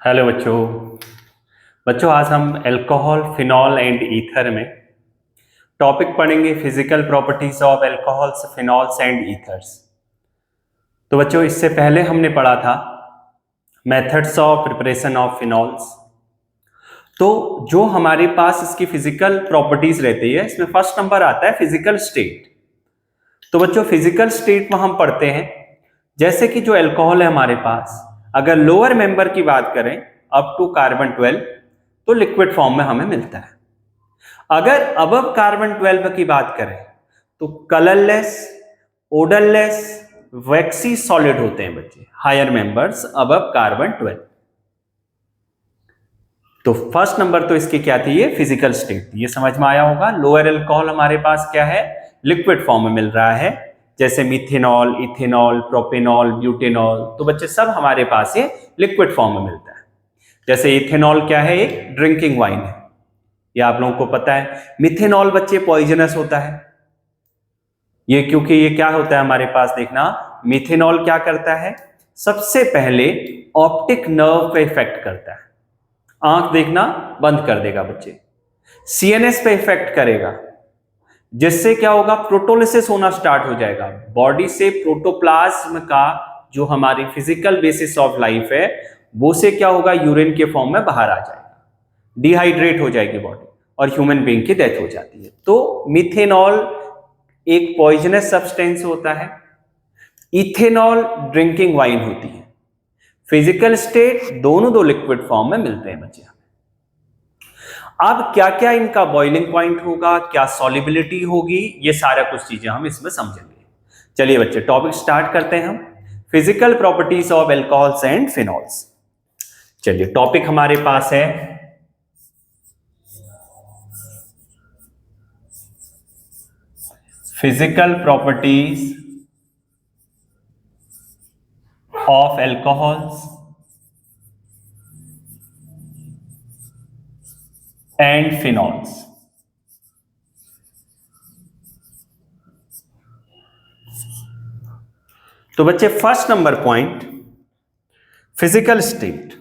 Hello बच्चों। बच्चों आज हम अल्कोहल, फिनॉल एंड ईथर में टॉपिक पढ़ेंगे physical properties of alcohols, phenols and ethers. तो बच्चों इससे पहले हमने पढ़ा था methods of preparation of phenols. तो जो हमारे पास इसकी फिजिकल प्रॉपर्टीज रहती है, इसमें फर्स्ट नंबर आता है फिजिकल स्टेट। तो बच्चों फिजिकल स्टेट में हम पढ़ते हैं जैसे कि जो अल्कोहल है हमारे पास, अगर लोअर मेंबर की बात करें अप टू कार्बन 12 तो लिक्विड फॉर्म में हमें मिलता है। अगर अबव कार्बन 12 की बात करें तो कलरलेस, ओडरलेस, वैक्सी सॉलिड होते हैं बच्चे, हायर मेंबर्स अबव कार्बन 12। तो फर्स्ट नंबर तो इसकी क्या थी, ये फिजिकल स्टेट, ये समझ में आया होगा। लोअर अल्कोहल हमारे पास क्या है, लिक्विड फॉर्म में मिल रहा है, जैसे मिथेनॉल, इथेनॉल, प्रोपेनॉल, ब्यूटेनॉल। तो बच्चे सब हमारे पास ये लिक्विड फॉर्म में मिलता है। जैसे इथेनॉल क्या है, एक ड्रिंकिंग वाइन है, ये आप लोगों को पता है। मिथेनॉल बच्चे पॉइजनस होता है ये, क्योंकि ये क्या होता है हमारे पास, देखना मिथेनॉल क्या करता है, सबसे पहले ऑप्टिक नर्व पे इफेक्ट करता है, आंख देखना बंद कर देगा बच्चे। सीएनएस पे इफेक्ट करेगा, जिससे क्या होगा, प्रोटोलिसिस होना स्टार्ट हो जाएगा, बॉडी से प्रोटोप्लाज्म का जो हमारी फिजिकल बेसिस ऑफ लाइफ है वो से क्या होगा, यूरिन के फॉर्म में बाहर आ जाएगा, डिहाइड्रेट हो जाएगी बॉडी और ह्यूमन बीइंग की डेथ हो जाती है। तो मिथेनॉल एक पॉइजनस सब्सटेंस होता है, इथेनॉल ड्रिंकिंग वाइन होती है। फिजिकल स्टेट दोनों दो लिक्विड फॉर्म में मिलते हैं बच्चे। अब क्या क्या इनका बॉइलिंग पॉइंट होगा, क्या सॉल्युबिलिटी होगी, ये सारा कुछ चीजें हम इसमें समझेंगे। चलिए बच्चे टॉपिक स्टार्ट करते हैं हम, physical properties of alcohols and phenols. चलिए टॉपिक हमारे पास है physical properties of alcohols and phenols. तो बच्चे first number point physical state.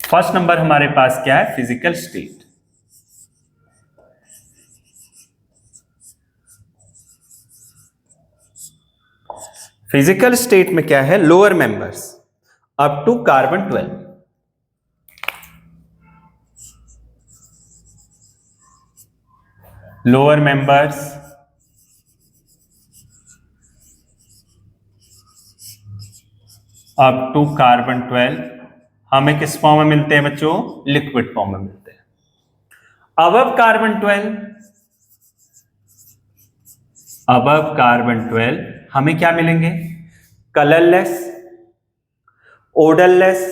First number हमारे पास क्या है, फिजिकल स्टेट। फिजिकल स्टेट में क्या है, lower members up to carbon 12, lower members up to carbon 12 हमें किस फॉर्म में मिलते हैं बच्चों, लिक्विड फॉर्म में मिलते हैं। अबव कार्बन 12, अबव कार्बन 12 हमें क्या मिलेंगे, कलरलेस, ओडरलेस,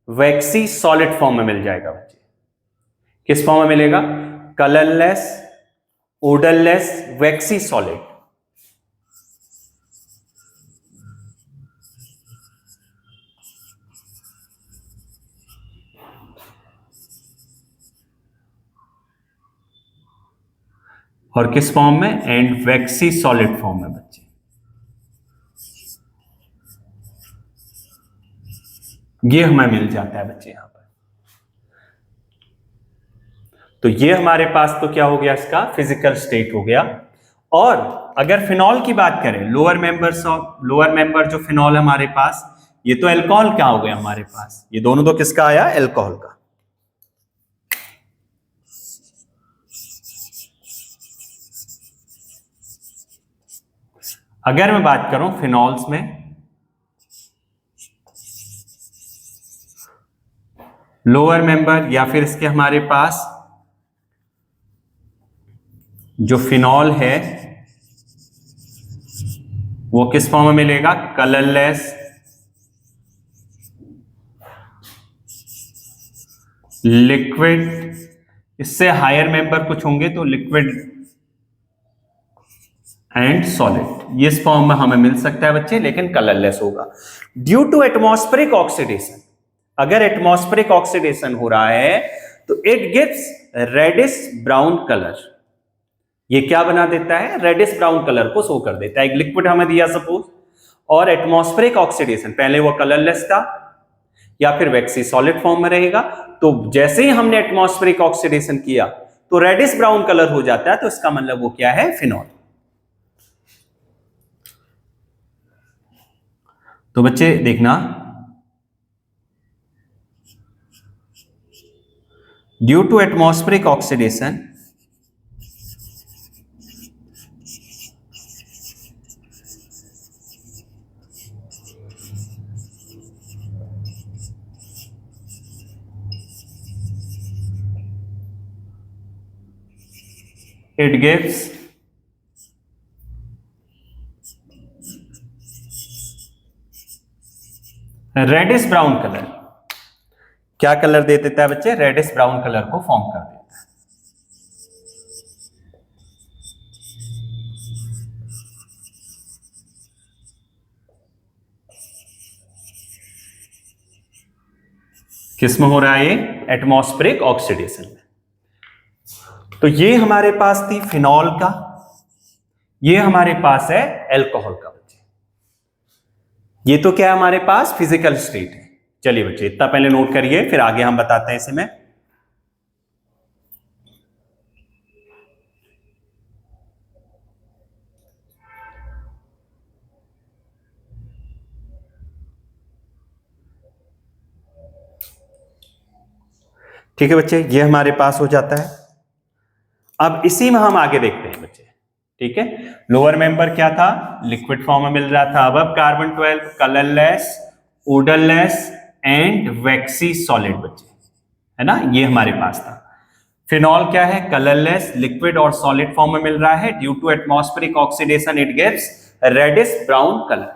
वैक्सी सॉलिड फॉर्म में मिल जाएगा बच्चे। किस फॉर्म में मिलेगा, कलरलेस, ओडरलेस, वैक्सी सॉलिड। और किस फॉर्म में, एंड वैक्सी सॉलिड फॉर्म में बच्चे। ये हमें मिल जाता है बच्चे यहां पर। तो ये हमारे पास तो क्या हो गया, इसका फिजिकल स्टेट हो गया। और अगर फिनॉल की बात करें, लोअर मेंबर जो फिनॉल है हमारे पास, ये तो अल्कोहल क्या हो गया हमारे पास, ये दोनों तो किसका आया, अल्कोहल का। अगर मैं बात करूं फिनॉल्स में, लोअर मेंबर या फिर इसके हमारे पास जो फिनॉल है वो किस फॉर्म में मिलेगा, कलरलेस, लिक्विड, इससे हायर मेंबर कुछ होंगे तो लिक्विड एंड सॉलिड। इस फॉर्म में हमें मिल सकता है बच्चे, लेकिन कलरलेस होगा ड्यू टू एटमॉस्फेरिक ऑक्सीडेशन। अगर एटमॉस्फेरिक ऑक्सीडेशन हो रहा है तो it gives reddish brown colour. ये क्या बना देता है, रेडिश ब्राउन कलर को शो कर देता है। एक लिक्विड हमें दिया सपोज, और एटमॉस्फेरिक ऑक्सीडेशन, पहले वो कलरलेस था, या फिर वैक्सी सॉलिड फॉर्म में रहेगा। तो जैसे ही हमने एटमॉस्फेरिक ऑक्सीडेशन किया तो रेडिश ब्राउन कलर हो जाता है, तो इसका मतलब वो क्या है, फिनॉल। तो बच्चे देखना, due to atmospheric oxidation it gives reddish brown colour. क्या कलर दे देता है बच्चे, रेडिश ब्राउन कलर को फॉर्म कर देता है। किसमें हो रहा है ये, एटमॉस्फेरिक ऑक्सीडेशन में। तो ये हमारे पास थी फिनॉल का, ये हमारे पास है एल्कोहल का बच्चे। ये तो क्या है हमारे पास, फिजिकल स्टेट है। चलिए बच्चे इतना पहले नोट करिए, फिर आगे हम बताते हैं इसे में। ठीक है बच्चे, ये हमारे पास हो जाता है। अब इसी में हम आगे देखते हैं बच्चे, ठीक है। लोअर मेंबर क्या था, लिक्विड फॉर्म में मिल रहा था। अब carbon 12 colourless, odourless and vaccine solid बच्चे, है ना, ये हमारे पास था। फिनॉल क्या है, कलरलेस, लिक्विड और सॉलिड फॉर्म में मिल रहा है। Due to atmospheric oxidation it gives reddish brown colour.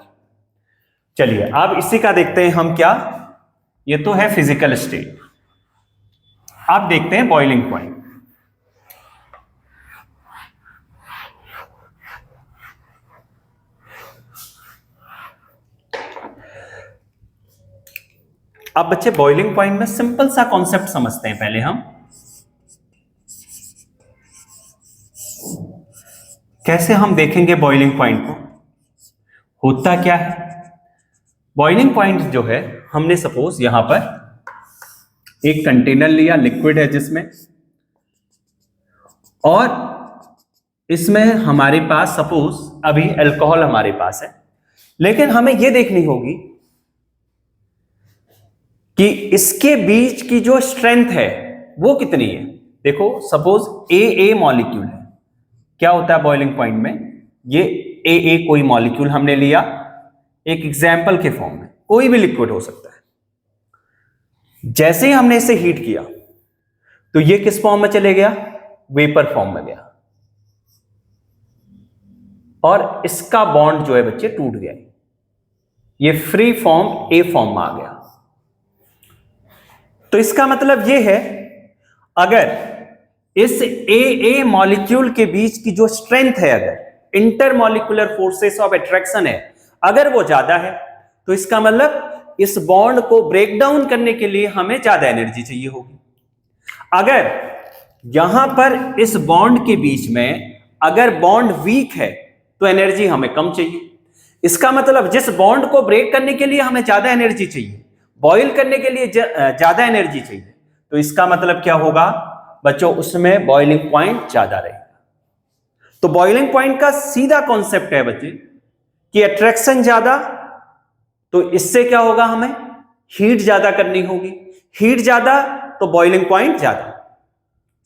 चलिए अब इसी का देखते हैं हम क्या, ये तो है फिजिकल स्टेट। अब देखते हैं बॉइलिंग पॉइंट। अब बच्चे बॉइलिंग पॉइंट में सिंपल सा कॉन्सेप्ट समझते हैं पहले हम। कैसे हम देखेंगे बॉइलिंग पॉइंट को, होता क्या है। बॉइलिंग पॉइंट जो है, हमने सपोज यहां पर एक कंटेनर लिया, लिक्विड है जिसमें, और इसमें हमारे पास सपोज अभी अल्कोहल हमारे पास है, लेकिन हमें यह देखनी होगी कि इसके बीच की जो स्ट्रेंथ है वो कितनी है। देखो सपोज ए मॉलिक्यूल है, क्या होता है बॉइलिंग पॉइंट में, ये ए कोई मॉलिक्यूल हमने लिया, एक एग्जाम्पल के फॉर्म में, कोई भी लिक्विड हो सकता है। जैसे ही हमने इसे हीट किया तो ये किस फॉर्म में चले गया, वेपर फॉर्म में गया, और इसका बॉन्ड जो है बच्चे टूट गया, ये फ्री फॉर्म ए फॉर्म में आ गया। तो इसका मतलब यह है, अगर इस ए मॉलिक्यूल के बीच की जो स्ट्रेंथ है, अगर इंटरमॉलिक्यूलर फोर्सेस ऑफ अट्रैक्शन है, अगर वो ज्यादा है, तो इसका मतलब इस बॉन्ड को ब्रेक डाउन करने के लिए हमें ज्यादा एनर्जी चाहिए होगी। अगर यहां पर इस बॉन्ड के बीच में अगर बॉन्ड वीक है तो एनर्जी हमें कम चाहिए। इसका मतलब जिस बॉन्ड को ब्रेक करने के लिए हमें ज्यादा एनर्जी चाहिए, बॉयल करने के लिए ज्यादा एनर्जी चाहिए, तो इसका मतलब क्या होगा बच्चों, उसमें बॉइलिंग पॉइंट ज्यादा रहेगा। तो बॉइलिंग पॉइंट का सीधा कॉन्सेप्ट है बच्चे कि अट्रैक्शन ज्यादा, तो इससे क्या होगा, हमें हीट ज्यादा करनी होगी, हीट ज्यादा तो बॉइलिंग पॉइंट ज्यादा।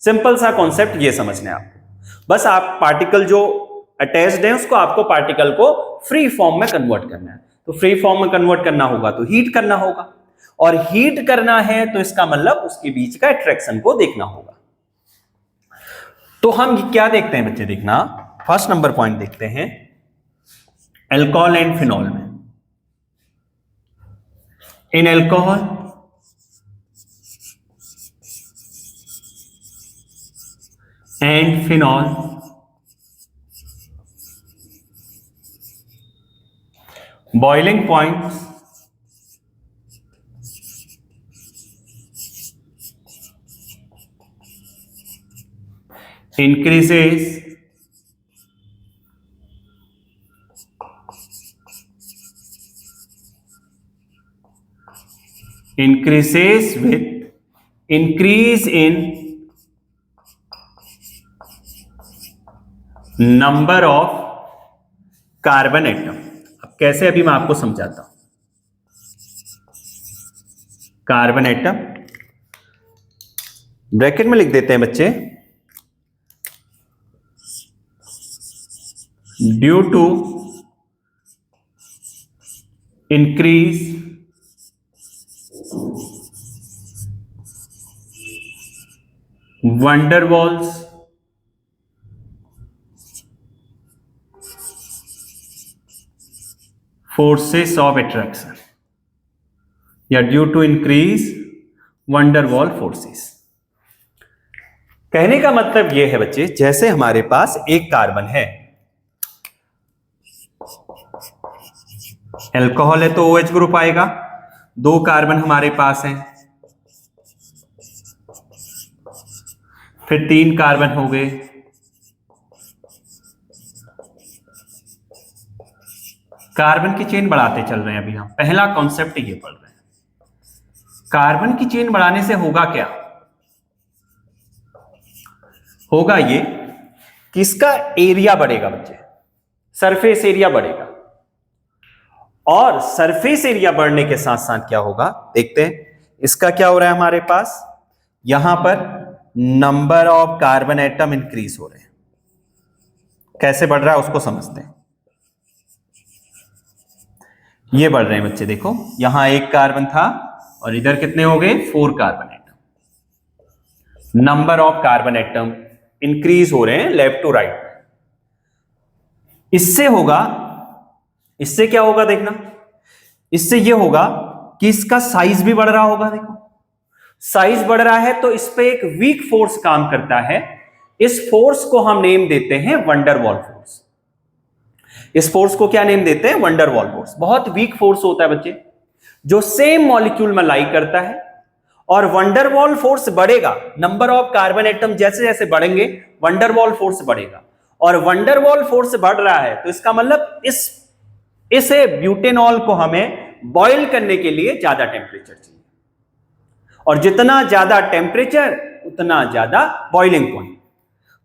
सिंपल सा कॉन्सेप्ट ये समझना है आपको। बस आप पार्टिकल जो अटैच्ड है उसको, आपको पार्टिकल को फ्री फॉर्म में कन्वर्ट करना है। तो फ्री फॉर्म में कन्वर्ट करना होगा तो हीट करना होगा, और हीट करना है तो इसका मतलब उसके बीच का अट्रैक्शन को देखना होगा। तो हम क्या देखते हैं बच्चे, देखना फर्स्ट नंबर पॉइंट देखते हैं अल्कोहल एंड फिनॉल में। In alcohol and phenol boiling point increases increases with increase in number of carbon atom. अब कैसे, अभी मैं आपको समझाता हूं। कार्बन एटम ब्रैकेट में लिख देते हैं बच्चे, due to increase van der Waals forces of attraction, या due to increase van der Waal forces. कहने का मतलब यह है बच्चे, जैसे हमारे पास एक कार्बन है, अल्कोहल है तो OH ग्रुप आएगा, 2 कार्बन हमारे पास हैं, फिर 3 कार्बन हो गए, कार्बन की चेन बढ़ाते चल रहे हैं। अभी हम पहला कॉन्सेप्ट ये पढ़ रहे हैं। कार्बन की चेन बढ़ाने से होगा क्या? होगा ये कि इसका एरिया बढ़ेगा बच्चे, सरफेस एरिया बढ़ेगा, और सरफेस एरिया बढ़ने के साथ साथ क्या होगा देखते हैं। इसका क्या हो रहा है हमारे पास, यहां पर number of carbon atom increase हो रहे हैं। कैसे बढ़ रहा है उसको समझते हैं। ये बढ़ रहे हैं बच्चे, देखो यहां 1 कार्बन था और इधर कितने हो गए, 4 carbon atom. Number of carbon atom increase हो रहे हैं लेफ्ट टू राइट। इससे होगा, इससे क्या होगा देखना, इससे ये होगा कि इसका साइज भी बढ़ रहा होगा। देखो साइज बढ़ रहा है तो इस पे एक वीक फोर्स काम करता है। इस फोर्स को हम नेम देते हैं वंडर वॉल फोर्स। इस फोर्स को क्या नेम देते हैं, वंडर वॉल फोर्स। बहुत वीक फोर्स होता है बच्चे, जो सेम मॉलिक्यूल में लाई करता है, और वंडर वॉल फोर्स बढ़ेगा, नंबर ऑफ कार्बन एटम जैसे जैसे बढ़ेंगे वंडर वॉल फोर्स बढ़ेगा। और वंडर वॉल फोर्स बढ़ रहा है तो इसका मतलब इसे ब्यूटेनॉल को हमें बॉयल करने के लिए ज्यादा टेम्परेचर चाहिए, और जितना ज्यादा टेम्परेचर उतना ज्यादा बॉइलिंग पॉइंट।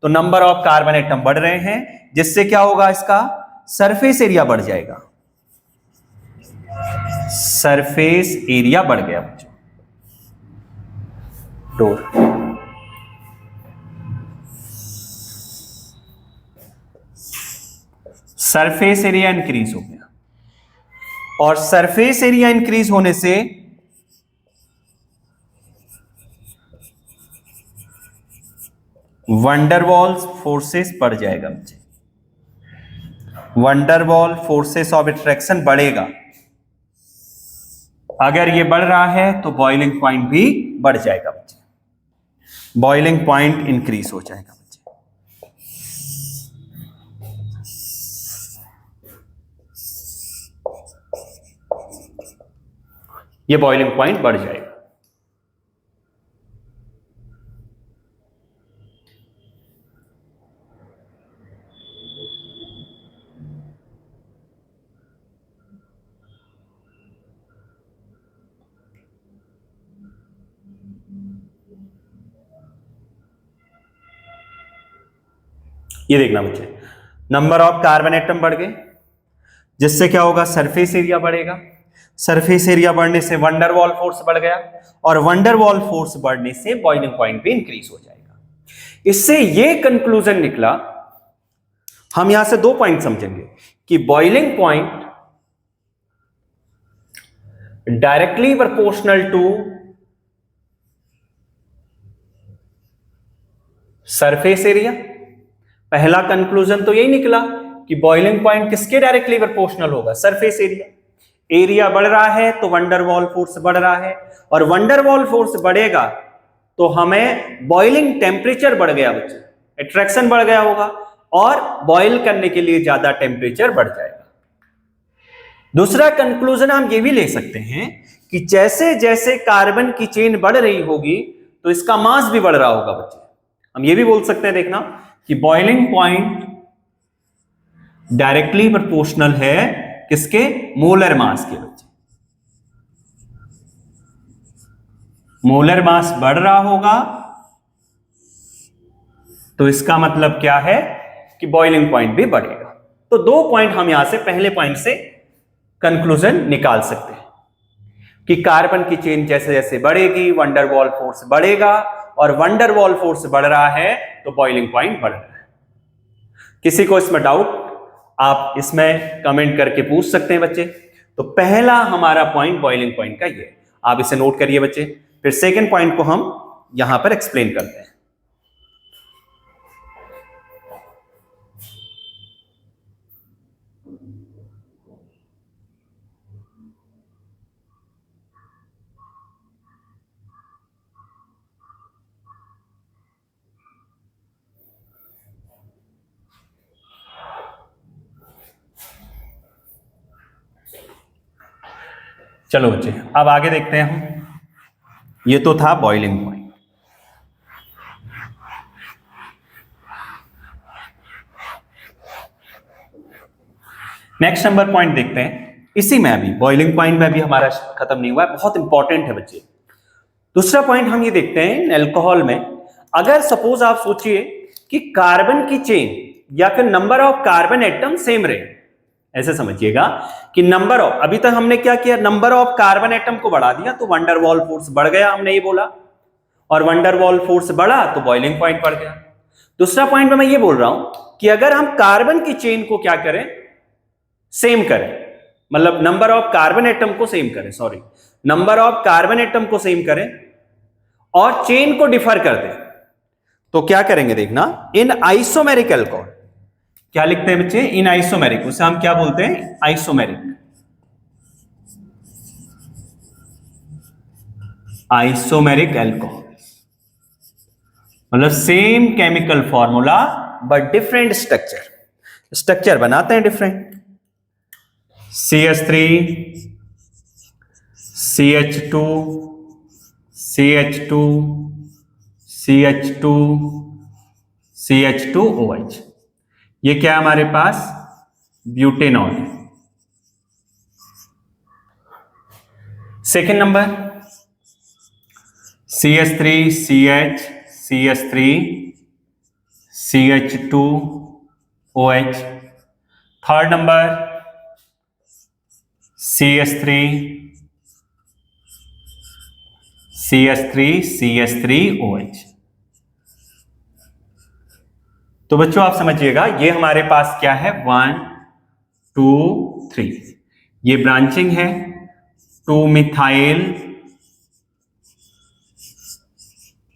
तो नंबर ऑफ कार्बन एटम बढ़ रहे हैं, जिससे क्या होगा, इसका सरफेस एरिया बढ़ जाएगा। सरफेस एरिया बढ़ गया बच्चों, डोर। सरफेस एरिया इंक्रीज हो गया, और सरफेस एरिया इंक्रीज होने से वंडरवॉल्स फोर्सेस बढ़ जाएगा बच्चे। वंडरवॉल फोर्सेस ऑफ अट्रैक्शन बढ़ेगा। अगर ये बढ़ रहा है तो बॉइलिंग पॉइंट भी बढ़ जाएगा बच्चे, बॉइलिंग पॉइंट इंक्रीज हो जाएगा बच्चे। ये बॉइलिंग पॉइंट बढ़ जाएगा। ये देखना बच्चे, नंबर ऑफ कार्बन एटम बढ़ गए, जिससे क्या होगा, सरफेस एरिया बढ़ेगा। सरफेस एरिया बढ़ने से वंडरवॉल फोर्स बढ़ गया, और वंडरवॉल फोर्स बढ़ने से बॉइलिंग पॉइंट भी इंक्रीज हो जाएगा। इससे ये कंक्लूजन निकला, हम यहां से 2 पॉइंट समझेंगे कि boiling point directly proportional to surface area. पहला कंक्लूजन तो यही निकला कि बॉइलिंग पॉइंट किसके डायरेक्टली प्रोपोर्शनल होगा, सरफेस एरिया। एरिया बढ़ रहा है तो वंडरवॉल फोर्स बढ़ रहा है, और वंडरवॉल फोर्स बढ़ेगा तो हमें बॉइलिंग टेम्परेचर बढ़ गया बच्चे, अट्रैक्शन बढ़ गया होगा, और बॉइल करने के लिए ज्यादा टेम्परेचर बढ़ जाएगा। दूसरा कंक्लूजन हम ये भी ले सकते हैं कि जैसे जैसे कार्बन की चेन बढ़ रही होगी तो इसका मास भी बढ़ रहा होगा बच्चे। हम ये भी बोल सकते हैं, देखना कि बॉइलिंग पॉइंट डायरेक्टली प्रोपोर्शनल है किसके, मोलर मास के बच्चे। मोलर मास बढ़ रहा होगा, तो इसका मतलब क्या है कि बॉइलिंग पॉइंट भी बढ़ेगा। तो 2 पॉइंट हम यहां से पहले पॉइंट से कंक्लूजन निकाल सकते हैं कि कार्बन की चेन जैसे जैसे बढ़ेगी वंडर वॉल फोर्स बढ़ेगा, और वंडर वॉल फोर्स बढ़ रहा है तो बॉइलिंग पॉइंट बढ़ रहा है। किसी को इसमें डाउट, आप इसमें कमेंट करके पूछ सकते हैं बच्चे। तो पहला हमारा पॉइंट बॉइलिंग पॉइंट का ये, आप इसे नोट करिए बच्चे। फिर सेकंड पॉइंट को हम यहां पर एक्सप्लेन करते हैं। चलो बच्चे, अब आगे देखते हैं हम। ये तो था boiling point. Next number point देखते हैं। इसी में अभी बॉइलिंग पॉइंट में भी हमारा खत्म नहीं हुआ है, बहुत इंपॉर्टेंट है बच्चे। दूसरा पॉइंट हम ये देखते हैं अल्कोहल में, अगर सपोज आप सोचिए कि कार्बन की चेन या फिर number of carbon atom same रहे, ऐसे समझिएगा कि नंबर ऑफ, अभी तक हमने क्या किया, नंबर ऑफ कार्बन एटम को बढ़ा दिया तो वंडर वॉल फोर्स बढ़ गया, हमने ये बोला, और वंडर वॉल फोर्स बढ़ा तो बॉइलिंग पॉइंट बढ़ गया। दूसरा पॉइंट में मैं ये बोल रहा हूं कि अगर हम कार्बन की चेन को क्या करें, सेम करें, मतलब नंबर ऑफ कार्बन एटम को सेम करें, sorry, number of carbon atom को सेम करें और चेन को डिफर कर दें, तो क्या करेंगे देखना, इन आइसोमेरिक अल्कोहल, क्या लिखते हैं बच्चे, इन आइसोमेरिक, उसे हम क्या बोलते हैं, आइसोमेरिक, आइसोमेरिक अल्कोहल, मतलब same chemical formula but different structure, structure बनाते हैं different. CH3 CH2 CH2 CH2 CH2OH, ये क्या है हमारे पास, butanol. Second number CH3 CH CH3 CH2OH। Third number CH3 CH3 CH3OH। तो बच्चों आप समझिएगा, ये हमारे पास क्या है, 1 2 3, ये ब्रांचिंग है, 2 मिथाइल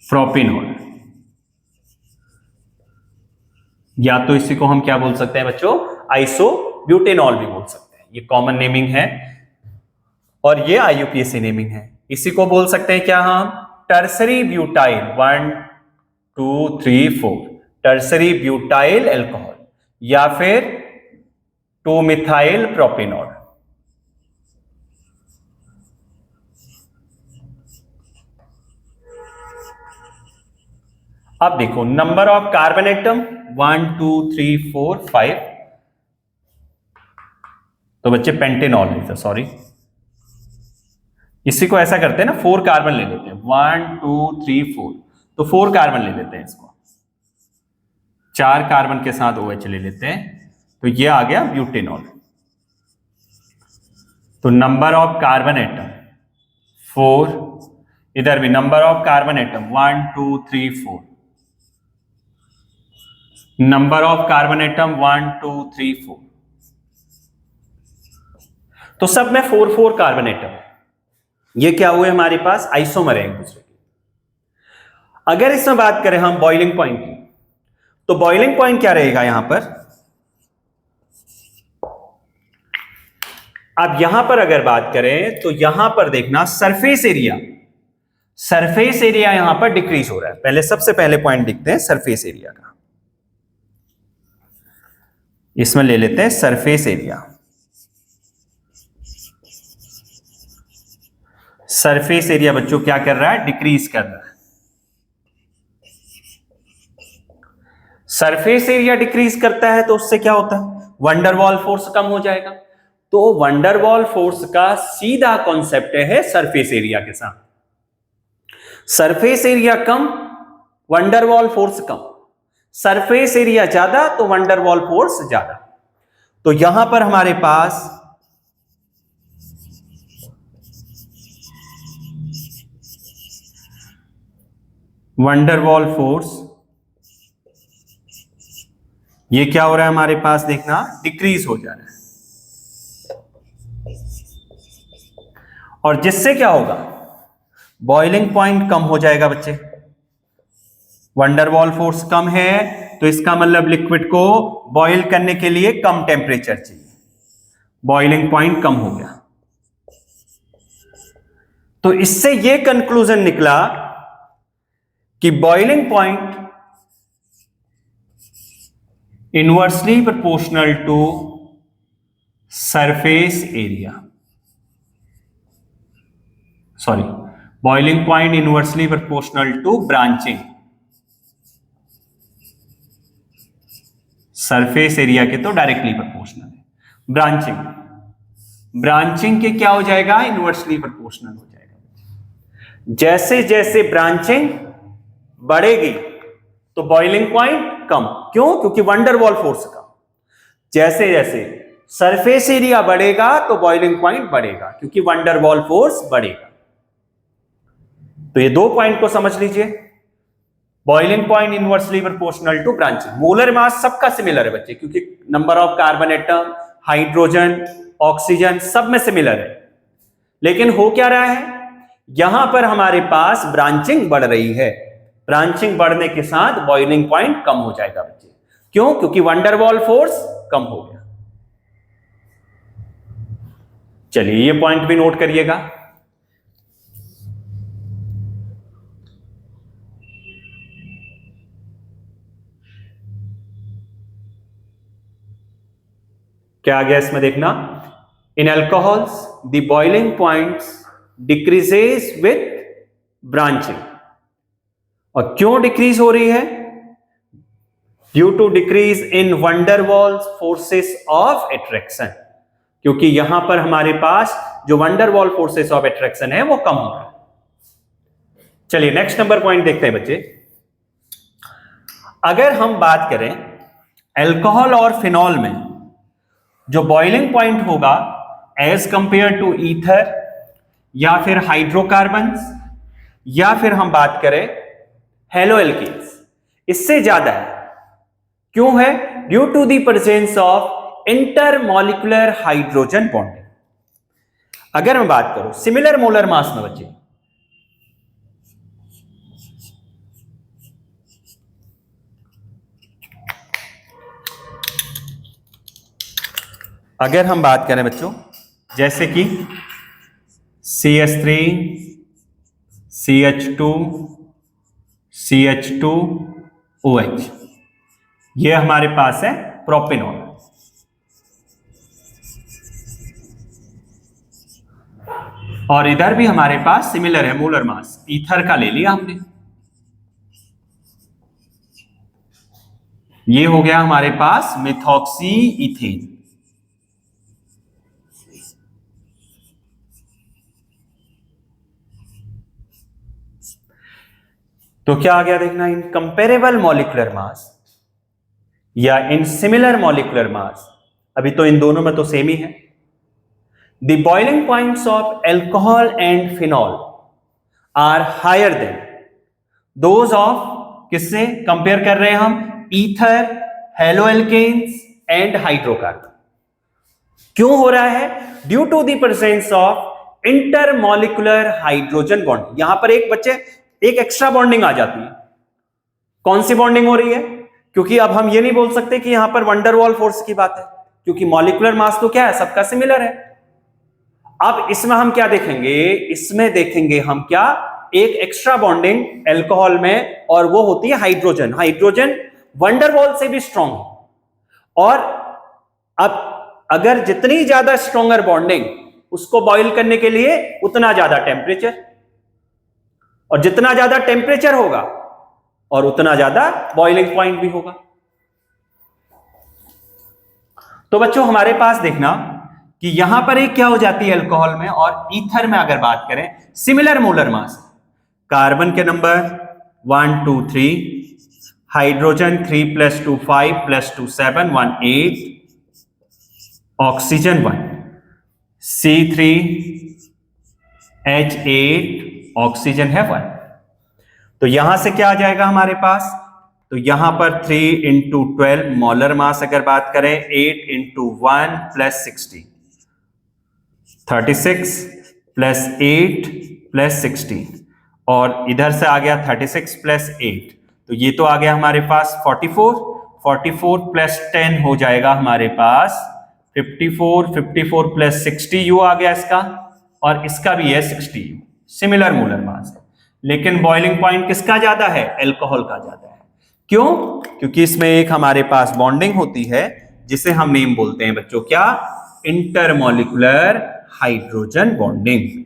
प्रोपिनॉल, या तो इसी को हम क्या बोल सकते हैं बच्चों, आइसो ब्यूटेनॉल भी बोल सकते हैं, ये कॉमन नेमिंग है और ये IUPAC नेमिंग है। इसी को बोल सकते हैं क्या हम, tertiary butyl, 1 2 3 4, tertiary butyl alcohol, या फिर 2 मिथाइल प्रोपिनॉल। अब देखो नंबर ऑफ कार्बन एटम 1 2 3 4 5, तो बच्चे पेंटेनॉल है, सॉरी, इसी को ऐसा करते हैं ना, 4 कार्बन ले लेते हैं, 1 2 3 4, तो 4 कार्बन ले लेते हैं, इसको 4 कार्बन के साथ OH ले लेते हैं, तो ये आ गया ब्यूटेनॉल। तो नंबर ऑफ कार्बन एटम 4, इधर भी number of carbon atom 1 2 3 4, number of carbon atom 1 2 3 4, तो सब में 4 4 कार्बन एटम है। ये क्या हुए हमारे पास, आइसोमर है एक दूसरे के। अगर इसमें बात करें हम बॉइलिंग पॉइंट की, तो बॉइलिंग पॉइंट क्या रहेगा यहां पर, अब यहां पर अगर बात करें तो यहां पर देखना सरफेस एरिया, सरफेस एरिया यहां पर डिक्रीज हो रहा है। पहले सबसे पहले पॉइंट देखते हैं सरफेस एरिया का, इसमें ले लेते हैं सरफेस एरिया। सरफेस एरिया बच्चों क्या कर रहा है, डिक्रीज कर रहा है। सरफेस एरिया डिक्रीज करता है तो उससे क्या होता है, वंडरवॉल फोर्स कम हो जाएगा। तो वंडरवॉल फोर्स का सीधा कॉन्सेप्ट है सरफेस एरिया के साथ। सरफेस एरिया कम, वंडरवॉल फोर्स कम। सरफेस एरिया ज्यादा तो वंडरवॉल फोर्स ज्यादा। तो यहां पर हमारे पास वंडरवॉल फोर्स, ये क्या हो रहा है हमारे पास, देखना, डिक्रीज हो जा रहा है। और जिससे क्या होगा, बॉइलिंग पॉइंट कम हो जाएगा बच्चे। वंडरवॉल फोर्स कम है तो इसका मतलब लिक्विड को बॉयल करने के लिए कम टेम्परेचर चाहिए, बॉइलिंग पॉइंट कम हो गया। तो इससे यह कंक्लूजन निकला कि boiling point inversely proportional to surface area, sorry, boiling point inversely proportional to branching, surface area के तो डायरेक्टली प्रोपोर्शनल है। ब्रांचिंग के क्या हो जाएगा, इनवर्सली प्रोपोर्शनल हो जाएगा। जैसे जैसे ब्रांचिंग बढ़ेगी तो बॉइलिंग पॉइंट कम, क्यों, क्योंकि वंडरवॉल फोर्स कम। जैसे जैसे सरफेस एरिया बढ़ेगा तो बॉइलिंग पॉइंट बढ़ेगा, क्योंकि वंडरवॉल फोर्स बढ़ेगा। तो ये दो पॉइंट को समझ लीजिए, boiling point inversely proportional to branching. Molar mass सबका सिमिलर है बच्चे, क्योंकि number of carbon atom, hydrogen, oxygen सब में सिमिलर है। लेकिन हो क्या रहा है, यहां पर हमारे पास ब्रांचिंग बढ़ रही है। ब्रांचिंग बढ़ने के साथ बॉइलिंग पॉइंट कम हो जाएगा बच्चे, क्यों, क्योंकि वंडरवॉल फोर्स कम हो गया। चलिए ये पॉइंट भी नोट करिएगा। क्या आ गया इसमें, देखना, in alcohols the boiling points decreases with branching. और क्यों डिक्रीज हो रही है, due to decrease in van der Waals forces of attraction, क्योंकि यहां पर हमारे पास जो वंडरवॉल फोर्सेस ऑफ एट्रैक्शन है वो कम हो रहा है। चलिए नेक्स्ट नंबर पॉइंट देखते हैं बच्चे। अगर हम बात करें अल्कोहल और फिनॉल में जो बॉइलिंग पॉइंट होगा एज कंपेयर टू ईथर या फिर हाइड्रोकार्बन्स या फिर हम बात करें हेलोएल्कीन्स, इससे ज्यादा है। क्यों है, due to the presence of intermolecular hydrogen bonding. अगर मैं बात करूं सिमिलर मोलर मास में बच्चे, अगर हम बात करें बच्चों जैसे कि CH3, CH2, CH2OH, ये हमारे पास है प्रोपेनॉल। और इधर भी हमारे पास सिमिलर है मोलर मास, ईथर का ले लिया हमने, ये हो गया हमारे पास मिथॉक्सी इथेन। तो क्या आ गया देखना, इन कंपेरेबल मॉलिक्यूलर मास या इन सिमिलर मॉलिक्यूलर मास, अभी तो इन दोनों में तो सेम ही है। The boiling points of alcohol and phenol are higher than those of, किससे कंपेयर कर रहे हैं हम, ईथर, हेलोएल्केन्स एंड हाइड्रोकार्बन। क्यों हो रहा है, due to the presence of intermolecular hydrogen bond. यहां पर एक बच्चे एक एक्स्ट्रा बॉन्डिंग आ जाती है। कौन सी बॉन्डिंग हो रही है, क्योंकि अब हम ये नहीं बोल सकते कि यहां पर वंडरवॉल फोर्स की बात है, क्योंकि मॉलिक्यूलर मास तो क्या है, सबका सिमिलर है। अब इसमें हम क्या देखेंगे, इसमें देखेंगे हम क्या, एक एक्स्ट्रा बॉन्डिंग एल्कोहल में, और वो होती है हाइड्रोजन। हाइड्रोजन वंडरवॉल से भी स्ट्रॉन्ग है। और अब अगर जितनी ज्यादा स्ट्रॉन्गर बॉन्डिंग, उसको बॉयल करने के लिए उतना ज्यादा टेम्परेचर, और जितना ज्यादा टेम्परेचर होगा और उतना ज्यादा बॉइलिंग पॉइंट भी होगा। तो बच्चों हमारे पास देखना कि यहां पर एक क्या हो जाती है अल्कोहल में और ईथर में, अगर बात करें सिमिलर मोलर मास, कार्बन के number 1 2 3, hydrogen 3 + 2 5 + 2 7 1 8, oxygen 1, C3H8, oxygen है 1। तो यहां से क्या आ जाएगा हमारे पास, तो यहां पर 3 × 12 मोलर मास अगर बात करें, 8 × 1 + 60, 36 + 8 + 60, और इधर से आ गया 36 + 8, तो ये तो आ गया हमारे पास 44 + 10 हो जाएगा हमारे पास 54 + 60 यू आ गया इसका, और इसका भी है 60 यू, सिमिलर मोलर मास है। लेकिन बॉइलिंग पॉइंट किसका ज्यादा है, अल्कोहल का ज्यादा है। क्यों? क्योंकि इसमें एक हमारे पास बॉन्डिंग होती है जिसे हम नेम बोलते हैं बच्चों, क्या, इंटरमॉलिक्यूलर हाइड्रोजन बॉन्डिंग।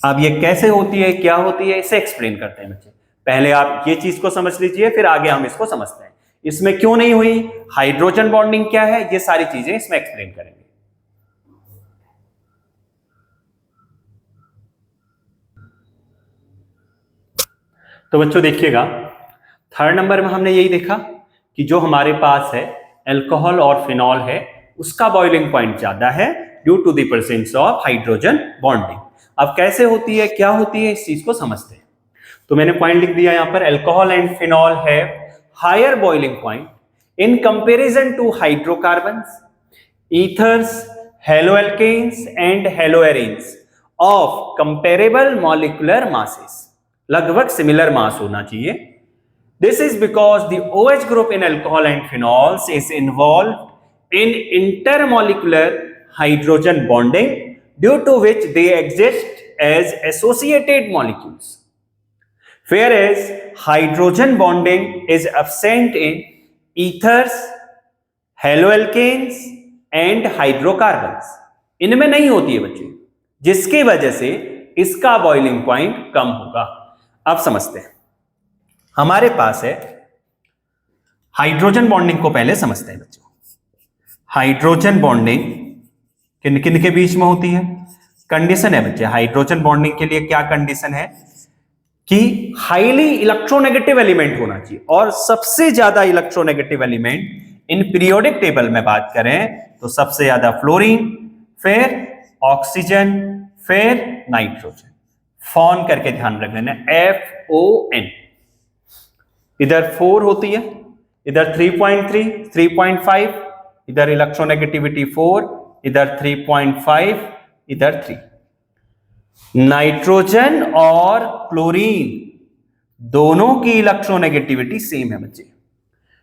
अब ये कैसे होती है, क्या होती है, इसे एक्सप्लेन करते हैं बच्चे। पहले आप ये चीज को समझ लीजिए, फिर आगे हम इसको समझते हैं। इसमें क्यों नहीं हुई, हाइड्रोजन बॉन्डिंग क्या है, ये सारी चीजें इसमें एक्सप्लेन करेंगे। तो बच्चों देखिएगा, थर्ड नंबर में हमने यही देखा कि जो हमारे पास है अल्कोहल और फिनॉल है, उसका बॉइलिंग पॉइंट ज्यादा है due to the presence of hydrogen bonding. अब कैसे होती है, क्या होती है, इस चीज को समझते हैं। तो मैंने पॉइंट लिख दिया यहां पर, अल्कोहल एंड फिनॉल है higher boiling point in comparison to hydrocarbons, ethers, haloalkanes and haloarenes of comparable molecular masses. लगभग सिमिलर मास होना चाहिए। This is because the OH group in alcohol and phenols is involved in intermolecular hydrogen bonding, due to which they exist as associated molecules, whereas hydrogen bonding is absent in ethers, haloalkanes and hydrocarbons। इनमें नहीं होती है बच्चे, जिसकी वजह से इसका boiling point कम होगा। अब समझते हैं, हमारे पास है हाइड्रोजन बॉन्डिंग को पहले समझते हैं बच्चों। हाइड्रोजन बॉन्डिंग किन किन के बीच में होती है, कंडीशन है बच्चे, हाइड्रोजन बॉन्डिंग के लिए क्या कंडीशन है कि हाईली इलेक्ट्रोनेगेटिव एलिमेंट होना चाहिए, और सबसे ज्यादा electronegative element in periodic table में बात करें तो सबसे ज्यादा फ्लोरीन, फिर ऑक्सीजन, फिर नाइट्रोजन। फॉन करके ध्यान रख लेना, FON। इधर 4 होती है, इधर 3.3, 3.5, इधर इलेक्ट्रोनेगेटिविटी 4, इधर 3.5, इधर 3। नाइट्रोजन और क्लोरीन दोनों की इलेक्ट्रोनेगेटिविटी सेम है बच्चे,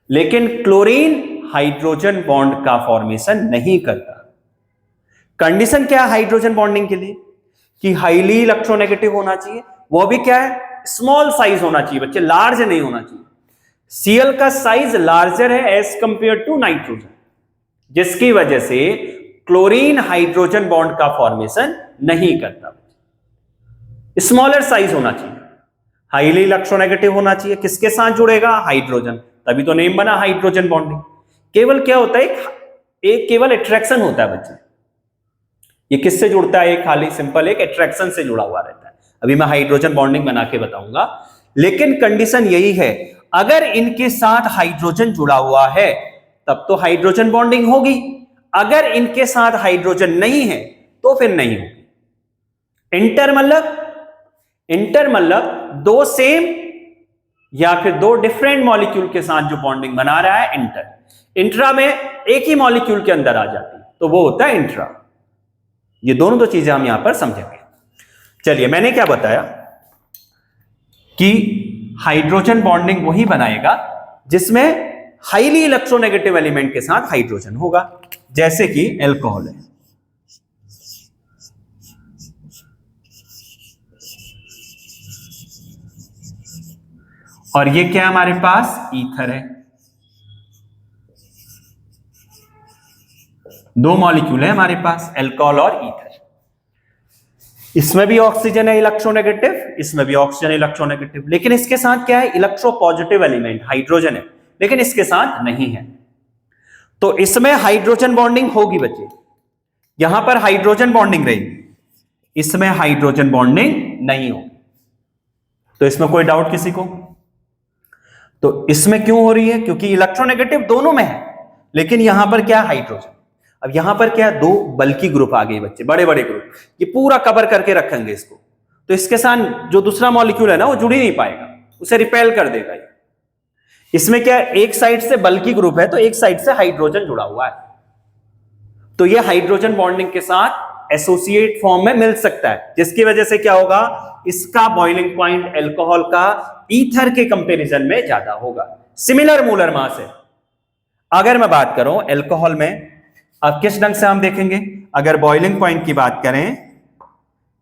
लेकिन क्लोरीन हाइड्रोजन बॉन्ड का फॉर्मेशन नहीं करता। कंडीशन क्या है हाइड्रोजन बॉन्डिंग के लिए, कि हाईली इलेक्ट्रोनेगेटिव होना चाहिए, वो भी क्या है, स्मॉल साइज होना चाहिए बच्चे, लार्ज नहीं होना चाहिए। Cl का साइज लार्जर है एज कंपेयर टू नाइट्रोजन, जिसकी वजह से क्लोरीन हाइड्रोजन बॉन्ड का फॉर्मेशन नहीं करता। स्मॉलर साइज होना चाहिए, हाईली इलेक्ट्रोनेगेटिव होना चाहिए, किसके साथ जुड़ेगा, हाइड्रोजन, तभी तो नेम बना हाइड्रोजन बॉन्डिंग। केवल क्या होता है, एक केवल अट्रैक्शन होता है बच्चे। ये किससे जुड़ता है, खाली सिंपल एक अट्रैक्शन से जुड़ा हुआ रहता है। अभी मैं हाइड्रोजन बॉन्डिंग बना के बताऊंगा, लेकिन कंडीशन यही है, अगर इनके साथ हाइड्रोजन जुड़ा हुआ है तब तो हाइड्रोजन बॉन्डिंग होगी, अगर इनके साथ हाइड्रोजन नहीं है तो फिर नहीं होगी। इंटर मतलब दो सेम या फिर दो डिफरेंट मॉलिक्यूल के साथ जो बॉन्डिंग बना रहा है, इंट्रा में एक ही मॉलिक्यूल के अंदर आ जाती है तो वो होता है इंट्रा। ये दोनों दो चीजें हम यहां पर समझेंगे। चलिए, मैंने क्या बताया कि हाइड्रोजन बॉन्डिंग वही बनाएगा जिसमें हाईली इलेक्ट्रोनेगेटिव एलिमेंट के साथ हाइड्रोजन होगा, जैसे कि अल्कोहल है। और ये क्या हमारे पास, ईथर है। दो मॉलिक्यूल है हमारे पास, अल्कोहल और ईथर। इसमें भी ऑक्सीजन है इलेक्ट्रोनेगेटिव, इसमें भी ऑक्सीजन इलेक्ट्रोनेगेटिव, लेकिन इसके साथ क्या है, इलेक्ट्रोपॉजिटिव एलिमेंट हाइड्रोजन है, लेकिन इसके साथ नहीं है। तो इसमें हाइड्रोजन बॉन्डिंग होगी बच्चे, यहां पर हाइड्रोजन बॉन्डिंग रहेगी, इसमें हाइड्रोजन बॉन्डिंग नहीं होगी। तो इसमें कोई डाउट किसी को? तो इसमें क्यों हो रही है? क्योंकि इलेक्ट्रोनेगेटिव दोनों में है, लेकिन यहां पर क्या, हाइड्रोजन। अब यहां पर क्या, दो बल्कि ग्रुप आ गए बच्चे, बड़े बड़े ग्रुप, ये पूरा कवर करके रखेंगे इसको, तो इसके साथ जो दूसरा मॉलिक्यूल है ना वो जुड़ ही नहीं पाएगा, उसे रिपेल कर देगा ये। इसमें क्या, एक साइड से बल्कि ग्रुप है तो एक साइड से हाइड्रोजन जुड़ा हुआ है, तो ये हाइड्रोजन बॉन्डिंग के साथ एसोसिएट फॉर्म में मिल सकता है, जिसकी वजह से क्या होगा, इसका बॉइलिंग पॉइंट अल्कोहल का ईथर के कंपैरिजन में ज्यादा होगा, सिमिलर मोलर मास है। अगर मैं बात करूं अल्कोहल में, अब किस ढंग से हम देखेंगे, अगर बॉइलिंग पॉइंट की बात करें,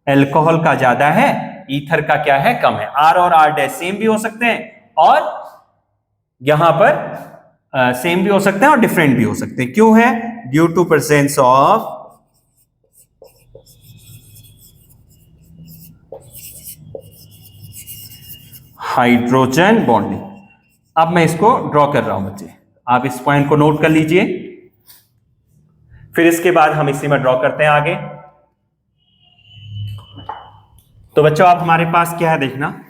अल्कोहल का ज्यादा है, ईथर का क्या है, कम है। आर और आर डैश सेम भी हो सकते हैं और यहां पर सेम भी हो सकते हैं और डिफरेंट भी हो सकते हैं। क्यों है? Due to presence of hydrogen bonding. अब मैं इसको ड्रॉ कर रहा हूं बच्चे, आप इस पॉइंट को नोट कर लीजिए, फिर इसके बाद हम इसी में ड्रॉ करते हैं आगे। तो बच्चों आप हमारे पास क्या है देखना,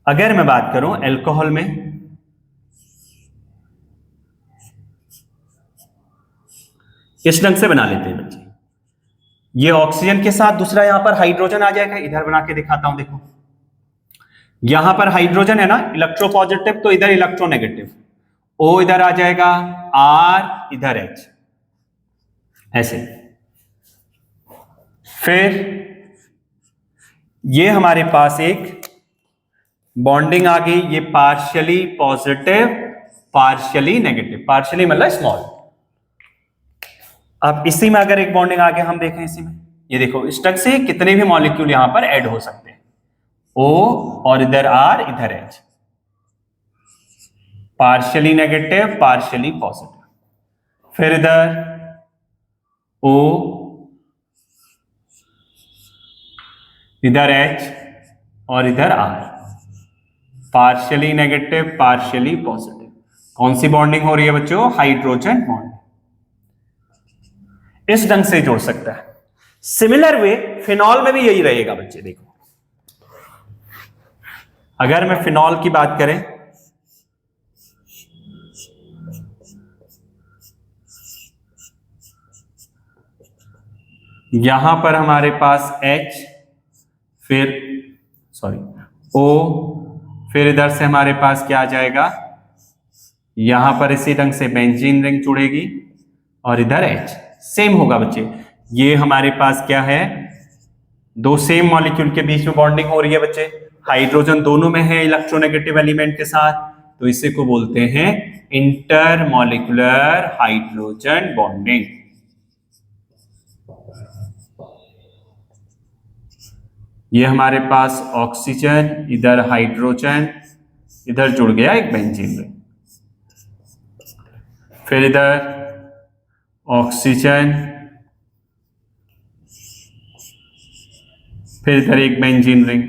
अगर मैं बात करूं अल्कोहल में, इस ढंग से बना लेते हैं बच्चे, ये ऑक्सीजन के साथ दूसरा यहां पर हाइड्रोजन आ जाएगा, इधर बना के दिखाता हूं, देखो यहां पर हाइड्रोजन है ना, इलेक्ट्रोपॉजिटिव, तो इधर इलेक्ट्रोनेगेटिव, O इधर आ जाएगा, R इधर H, ऐसे। फिर ये हमारे पास एक बॉन्डिंग आ गई, ये partially positive partially negative, partially मतलब स्मॉल। अब इसी में अगर एक बॉन्डिंग आ गया, हम देखें इसी में, ये देखो इस ढंग से कितने भी मॉलिक्यूल यहां पर ऐड हो सकते हैं, O और इधर R इधर H, partially negative partially positive, फिर इधर O इधर H और इधर R, partially negative partially positive. कौन सी बॉन्डिंग हो रही है बच्चों? Hydrogen bond. इस ढंग से जोड़ सकता है। सिमिलर वे फिनॉल में भी यही रहेगा बच्चे, देखो अगर मैं फिनॉल की बात करें, यहां पर हमारे पास H, फिर O, फिर इधर से हमारे पास क्या आ जाएगा, यहां पर इसी ढंग से बेंजीन रिंग जुड़ेगी और इधर H, सेम होगा बच्चे। ये हमारे पास क्या है, दो सेम मॉलिक्यूल के बीच में बॉन्डिंग हो रही है बच्चे, हाइड्रोजन दोनों में है इलेक्ट्रोनेगेटिव एलिमेंट के साथ, तो इसे को बोलते हैं इंटरमॉलिक्यूलर हाइड्रोजन बॉन्डिंग। ये हमारे पास ऑक्सीजन, इधर हाइड्रोजन, इधर जुड़ गया एक बेंजीन रिंग, फिर इधर ऑक्सीजन, फिर इधर एक बेंजीन रिंग,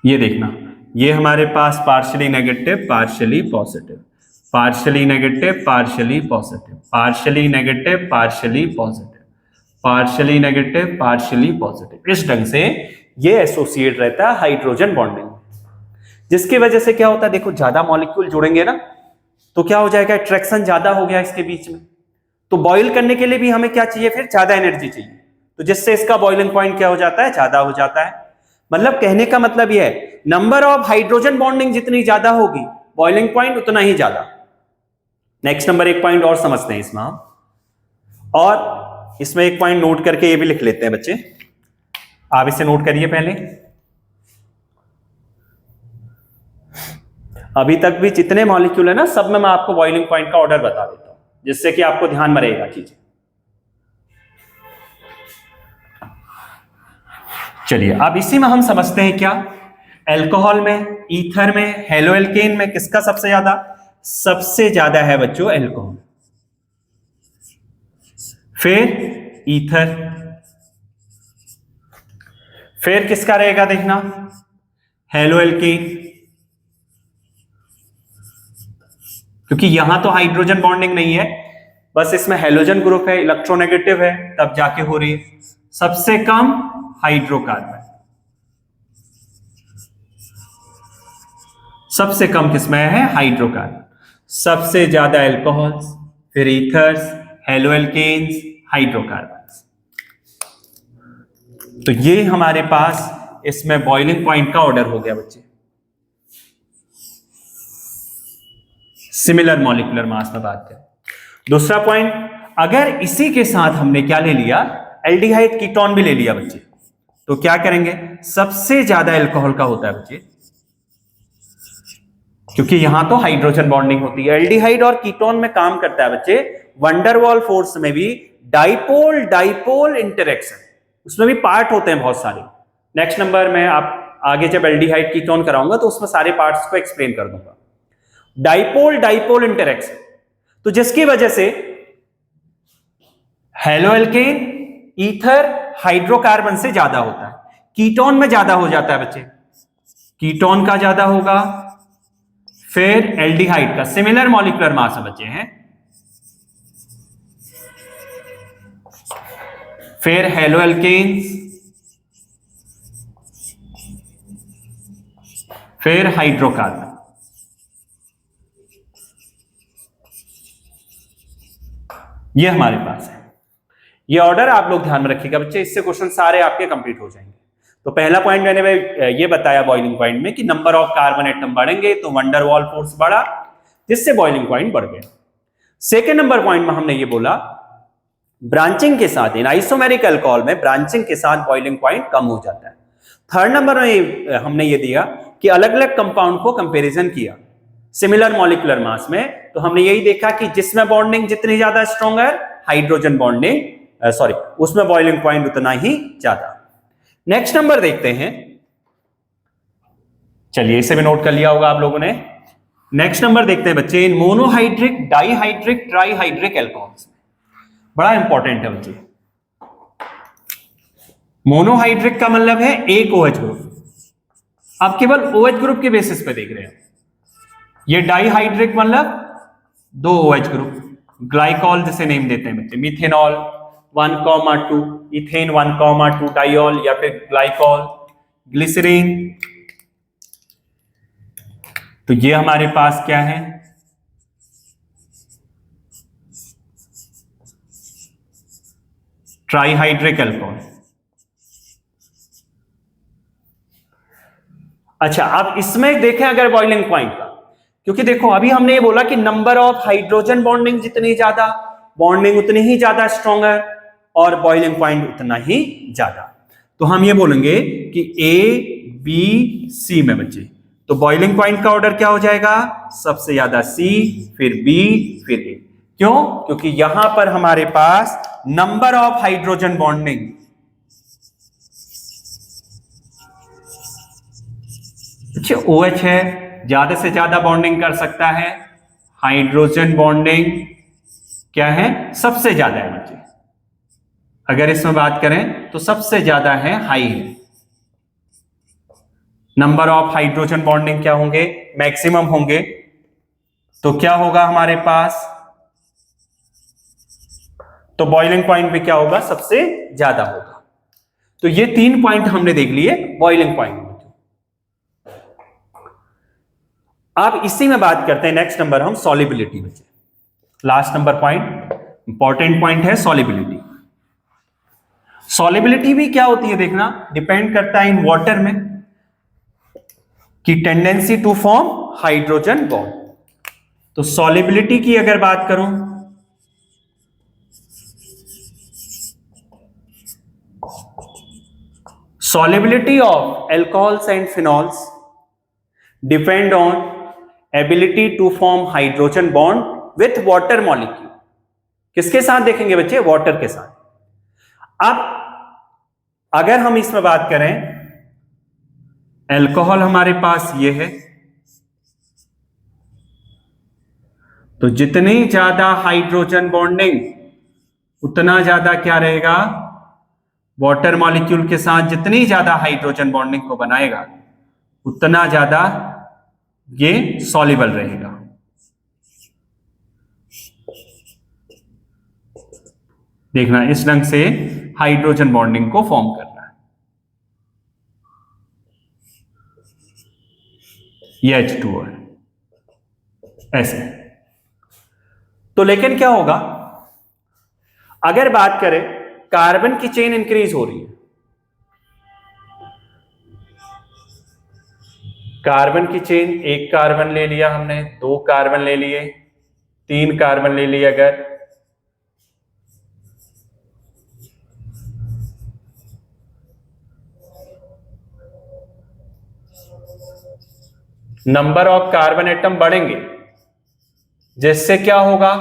ये देखना, ये हमारे पास partially negative partially positive, partially negative partially positive, partially negative partially positive, partially negative partially positive, इस ढंग से ये एसोसिएट रहता है हाइड्रोजन बॉन्डिंग, जिसकी वजह से क्या होता है, देखो ज्यादा मॉलिक्यूल जुड़ेंगे ना तो क्या हो जाएगा, अट्रैक्शन ज्यादा हो गया इसके बीच में, तो बॉयल करने के लिए भी हमें क्या चाहिए, फिर ज्यादा एनर्जी चाहिए, तो जिससे इसका बॉइलिंग पॉइंट क्या हो जाता है, ज्यादा हो जाता है। मतलब कहने का मतलब यह है, नंबर ऑफ हाइड्रोजन बॉन्डिंग जितनी ज्यादा होगी, बॉइलिंग पॉइंट उतना ही ज्यादा। नेक्स्ट नंबर एक पॉइंट और समझते हैं इसमें हम, और इसमें एक पॉइंट नोट करके ये भी लिख लेते हैं बच्चे, आप इसे नोट करिए पहले। अभी तक भी जितने मॉलिक्यूल है ना, सब में मैं आपको बॉइलिंग पॉइंट का ऑर्डर बता देता हूं, जिससे कि आपको ध्यान में रहेगा चीजें। चलिए अब इसी में हम समझते हैं क्या, अल्कोहल में, ईथर में, हेलोएल्केन में किसका सबसे ज्यादा, सबसे ज्यादा है बच्चों एल्कोहल, फिर ईथर, फिर किसका रहेगा देखना, हेलो एल्केन, क्योंकि यहां तो हाइड्रोजन बॉन्डिंग नहीं है, बस इसमें हेलोजन ग्रुप है, इलेक्ट्रोनेगेटिव है, तब जाके हो रही है। सबसे कम हाइड्रोकार्बन, सबसे कम किसमें है हाइड्रोकार्बन, सबसे ज्यादा एल्कोहल, फिर ईथर्स, हेलो एल्केन्स, हाइड्रोकार्बन। तो ये हमारे पास इसमें बॉइलिंग पॉइंट का ऑर्डर हो गया बच्चे, सिमिलर मॉलिक्यूलर मास में बात करें। दूसरा पॉइंट, अगर इसी के साथ हमने क्या ले लिया, एल्डिहाइड कीटोन भी ले लिया बच्चे, तो क्या करेंगे, सबसे ज्यादा एल्कोहल का होता है बच्चे, क्योंकि यहां तो हाइड्रोजन बॉन्डिंग होती है। एल्डिहाइड और कीटोन में काम करता है बच्चे वंडरवॉल फोर्स में भी डाइपोल डाइपोल इंटरेक्शन, उसमें भी पार्ट होते हैं बहुत सारे। नेक्स्ट नंबर में आप आगे जब एल्डिहाइड कीटोन कराऊंगा तो उसमें सारे पार्ट्स को एक्सप्लेन कर दूंगा। डाइपोल डाइपोल इंटरेक्शन, तो जिसकी वजह से हेलो एल्केन ईथर हाइड्रोकार्बन से ज्यादा होता है, कीटोन में ज्यादा हो जाता है बच्चे, कीटोन का ज्यादा होगा, फिर एल्डिहाइड का सिमिलर मॉलिक्यूलर मास बचे हैं, फिर हेलो एल्केन्स, फिर हाइड्रोकार्बन। ये हमारे पास है। ये ऑर्डर आप लोग ध्यान में रखिएगा बच्चे, इससे क्वेश्चन सारे आपके कंप्लीट हो जाएंगे। तो पहला पॉइंट मैंने ये बताया बॉइलिंग पॉइंट में कि नंबर ऑफ कार्बन एटम बढ़ेंगे तो वंडरवॉल फोर्स बढ़ा, जिससे बॉइलिंग पॉइंट बढ़ गया। सेकेंड नंबर पॉइंट में हमने ये बोला ब्रांचिंग के साथ, इन आइसोमेरिक अल्कोहल में ब्रांचिंग के साथ बॉइलिंग पॉइंट कम हो जाता है। थर्ड नंबर में हमने ये दिया कि अलग अलग कंपाउंड को कंपैरिजन किया सिमिलर मॉलिक्यूलर मास में, तो हमने यही देखा कि जिसमें बॉन्डिंग जितनी ज्यादा स्ट्रॉन्गर, हाइड्रोजन बॉन्डिंग उसमें बॉइलिंग पॉइंट उतना ही ज्यादा। नेक्स्ट नंबर देखते हैं, चलिए इसे भी नोट कर लिया होगा आप लोगों ने। नेक्स्ट नंबर देखते हैं बच्चे, इन मोनोहाइड्रिक डाइहाइड्रिक ट्राइहाइड्रिक एल्कोहल्स, बड़ा इंपॉर्टेंट है बच्चे। मोनोहाइड्रिक का मतलब है एक OH ग्रुप, आप केवल OH ग्रुप के बेसिस पे देख रहे हैं। ये डाइहाइड्रिक मतलब 2 OH ग्रुप, ग्लाइकॉल जिसे नेम देते हैं बच्चे, मिथेनॉल 1,2, इथेन 1,2 डाइऑल या फिर ग्लाइकॉल, ग्लिसरीन। तो ये हमारे पास क्या है, ट्राइहाइड्रिक अल्कोहल। अच्छा, अब इसमें देखें अगर बॉइलिंग पॉइंट का, क्योंकि देखो अभी हमने ये बोला कि नंबर ऑफ हाइड्रोजन बॉन्डिंग जितनी ज्यादा, बॉन्डिंग उतनी ही ज्यादा स्ट्रॉन्गर और बॉइलिंग पॉइंट उतना ही ज्यादा। तो हम ये बोलेंगे कि A B C में बच्चे, तो बॉइलिंग पॉइंट का ऑर्डर क्या हो जाएगा, सबसे ज्यादा C, फिर B, फिर A। क्यों, क्योंकि यहां पर हमारे पास number of hydrogen bonding OH है, ज्यादा से ज्यादा बॉन्डिंग कर सकता है, हाइड्रोजन बॉन्डिंग क्या है, सबसे ज्यादा है बच्चे। अगर इसमें बात करें तो सबसे ज्यादा है हाई है। नंबर ऑफ हाइड्रोजन बॉन्डिंग क्या होंगे, मैक्सिमम होंगे, तो क्या होगा हमारे पास, तो बॉइलिंग पॉइंट भी क्या होगा, सबसे ज्यादा होगा। तो ये 3 पॉइंट हमने देख लिए बॉइलिंग पॉइंट। अब इसी में बात करते हैं नेक्स्ट नंबर हम सॉल्युबिलिटी में। Last number point, important point है सॉल्युबिलिटी। सॉल्युबिलिटी भी क्या होती है देखना, डिपेंड करता है इन वाटर में की tendency to form hydrogen bond. तो सॉल्युबिलिटी की अगर बात करूं, solubility of alcohols and phenols depend on ability to form hydrogen bond with water molecule। किसके साथ देखेंगे बच्चे, वाटर के साथ। अब अगर हम इसमें बात करें, अल्कोहल हमारे पास ये है, तो जितनी ज्यादा हाइड्रोजन बॉन्डिंग उतना ज्यादा क्या रहेगा, वाटर मॉलिक्यूल के साथ जितनी ज्यादा हाइड्रोजन बॉन्डिंग को बनाएगा उतना ज्यादा ये सॉल्युबल रहेगा। देखना इस ढंग से हाइड्रोजन बॉन्डिंग को फॉर्म करना है, ये H2O है ऐसे। तो लेकिन क्या होगा अगर बात करें कार्बन की चेन इंक्रीज हो रही है, कार्बन की चेन, एक कार्बन ले लिया हमने, दो कार्बन ले लिए, तीन कार्बन ले लिए, अगर नंबर ऑफ कार्बन एटम बढ़ेंगे, जिससे क्या होगा,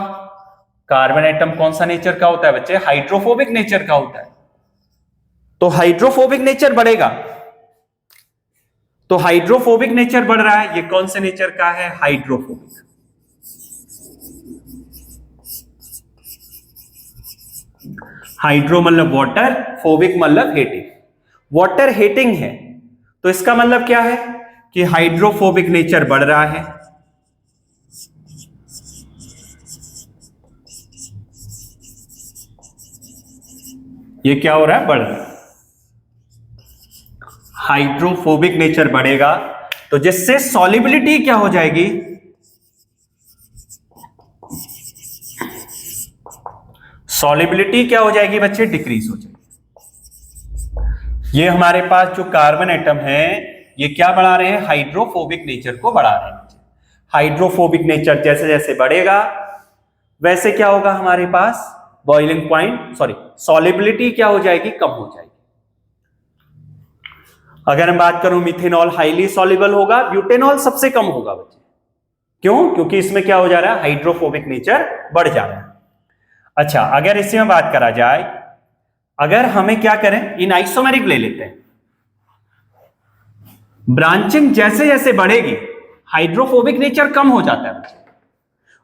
कार्बन एटम कौन सा नेचर का होता है बच्चे, हाइड्रोफोबिक नेचर का होता है। तो हाइड्रोफोबिक नेचर बढ़ेगा, तो हाइड्रोफोबिक नेचर बढ़ रहा है, ये कौन से नेचर का है, हाइड्रोफोबिक। हाइड्रो मतलब वाटर, फोबिक मतलब हेटिंग, वाटर हेटिंग है, तो इसका मतलब क्या है कि हाइड्रोफोबिक नेचर बढ़ रहा है। ये क्या हो रहा है, बढ़ रहा है, हाइड्रोफोबिक नेचर बढ़ेगा, तो जिससे सॉल्युबिलिटी क्या हो जाएगी, सॉल्युबिलिटी क्या हो जाएगी बच्चे, डिक्रीज हो जाएगी। ये हमारे पास जो कार्बन एटम है ये क्या बढ़ा रहे हैं, हाइड्रोफोबिक नेचर को बढ़ा रहे हैं। हाइड्रोफोबिक नेचर जैसे जैसे बढ़ेगा वैसे क्या होगा, हमारे पास बॉइलिंग पॉइंट, सॉरी सॉल्युबिलिटी क्या हो जाएगी, कम हो जाएगी। अगर हम बात करूं मिथेनॉल हाईली सॉल्युबल होगा, ब्यूटेनॉल सबसे कम होगा बच्चे, क्यों, क्योंकि इसमें क्या हो जा रहा है, हाइड्रोफोबिक नेचर बढ़ जा रहा है। अच्छा, अगर इसी में बात करा जाए, अगर हमें क्या करें, इन आइसोमेरिक ले लेते हैं, ब्रांचिंग जैसे जैसे बढ़ेगी हाइड्रोफोबिक नेचर कम हो जाता है बच्चे,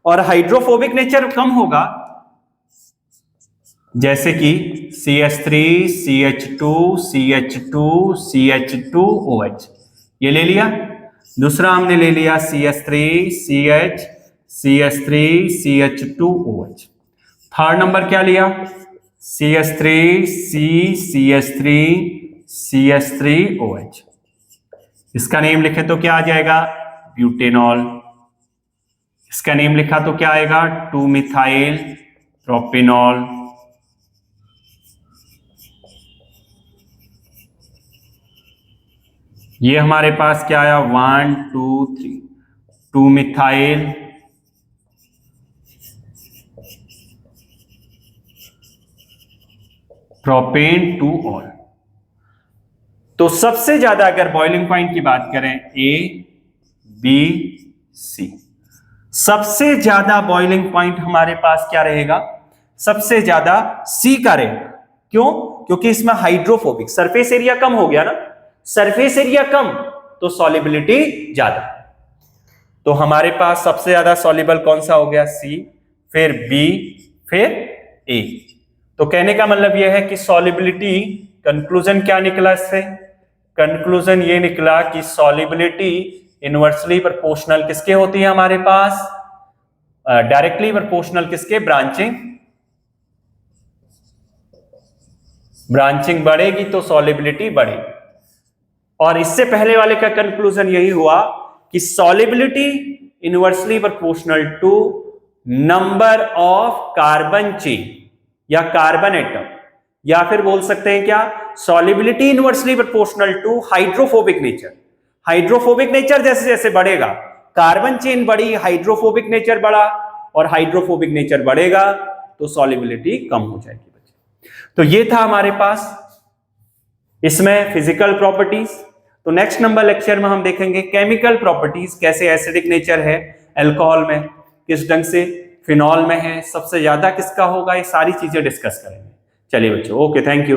और हाइड्रोफोबिक नेचर कम होगा जैसे कि CH3, CH2, CH2, CH2OH, ये ले लिया। दूसरा हमने ले लिया CH3, CH, CH3, CH2OH। Third number क्या लिया, CH3, C, CH3, CH3OH। इसका नेम लिखे तो क्या आ जाएगा, ब्यूटेनॉल। इसका नेम लिखा तो क्या आएगा, 2-मिथाइल प्रोपेनॉल। ये हमारे पास क्या आया, 1, 2, 3, 2-मिथाइल प्रोपेन 2-ऑल। तो सबसे ज्यादा अगर बॉइलिंग पॉइंट की बात करें, A, B, C, सबसे ज्यादा बॉइलिंग पॉइंट हमारे पास क्या रहेगा, सबसे ज्यादा C का रहेगा। क्यों, क्योंकि इसमें हाइड्रोफोबिक, सरफेस एरिया कम हो गया ना, सरफेस एरिया कम तो सॉल्युबिलिटी ज्यादा। तो हमारे पास सबसे ज्यादा सॉल्युबल कौन सा हो गया, C, फिर B, फिर A। तो कहने का मतलब यह है कि सॉल्युबिलिटी, कंक्लूजन क्या निकला इससे, कंक्लूजन ये निकला कि सॉल्युबिलिटी इनवर्सली प्रोपोर्शनल किसके होती है हमारे पास, डायरेक्टली प्रोपोर्शनल किसके, ब्रांचिंग। ब्रांचिंग बढ़ेगी तो सॉल्युबिलिटी बढ़ेगी। और इससे पहले वाले का कंक्लूजन यही हुआ कि solubility inversely proportional to number of carbon chain या कार्बन एटम, या फिर बोल सकते हैं क्या, solubility inversely proportional to hydrophobic nature. Hydrophobic nature जैसे जैसे बढ़ेगा, कार्बन चेन बढ़ी, हाइड्रोफोबिक नेचर बढ़ा, और हाइड्रोफोबिक नेचर बढ़ेगा तो सॉल्युबिलिटी कम हो जाएगी। तो ये था हमारे पास इसमें फिजिकल प्रॉपर्टीज। तो नेक्स्ट नंबर लेक्चर में हम देखेंगे केमिकल प्रॉपर्टीज, कैसे एसिडिक नेचर है अल्कोहल में, किस ढंग से फिनॉल में है, सबसे ज्यादा किसका होगा, ये सारी चीजें डिस्कस करेंगे। चलिए बच्चों, ओके, थैंक यू।